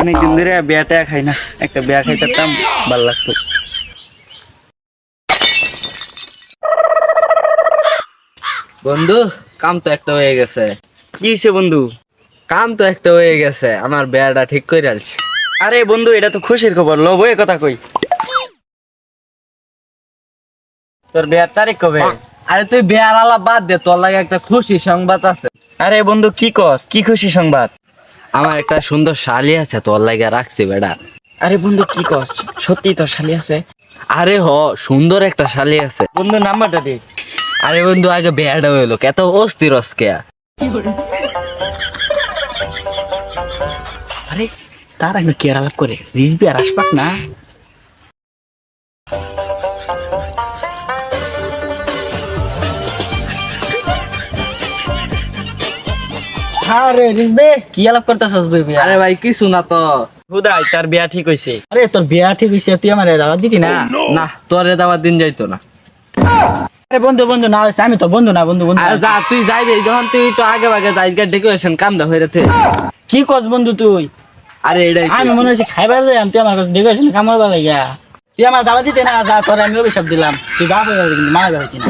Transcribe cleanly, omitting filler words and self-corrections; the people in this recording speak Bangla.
অনেকদিন ধরে বিয়াটা খাই না, একটা বিয়া খাইতাম ভালো লাগতো। বন্ধু, কাম তো একটা হয়ে গেছে। কি হয়েছে বন্ধু? কাম তো একটা হয়ে গেছে, আমার বিয়াটা ঠিক করে আলছি। আরে বন্ধু, এটা তো খুশির খবর, লো বই কথা কই। তোর বিয়ার তারিখ কবে? আরে তুই বিয়ার আলাপ বাদ দে, তোর লাগে একটা খুশি সংবাদ আছে। আরে বন্ধু কি কস, কি খুশি সংবাদ? আমার একটা সুন্দর শালি আছে, তোর লাগে রাখছি বেটা। আরে বন্ধু কি কস, সত্যি তোর শালি আছে? আরে সুন্দর একটা শালি আছে। বন্ধু নাম্বারটা দে। আরে বন্ধু, আগে বিয়াটা হইলো, এত অস্থির অস্কে। আরে তার আগে কে আলাপ করে, রিজবি আর আসপাক না? আরে রিজবে কি আলাপ করতেছস বই? আরে ভাই কিছু না তো। হুদাই তার বিয়া ঠিক হইছে। আরে তোর বিয়া ঠিক হইছে, তুই আমার দাওয়াত দিতি না? না, তোরে দেওয়ার দিন যাইতো না। আরে বন্ধু বন্ধু না হইছে, আমি তো বন্ধু না, বন্ধু বন্ধু আরে যা, তুই যাইবি যখন, তুই একটু আগে ভাগে যাইস, ডেকোরেশন কামটা হয়ে রেখে। কি কস বন্ধু তুই? আরে এটাই আমি মনে হচ্ছে খাইবার যাই, তুই আমার কাছে ডেকোরেশন কামড় বালাই গা। তুই আমার দাওয়াত দিতে না, যা তোর আমি অভিশাপ দিলাম, তুই বাপ হয়ে যাবে কিন্তু মারা যাবে না।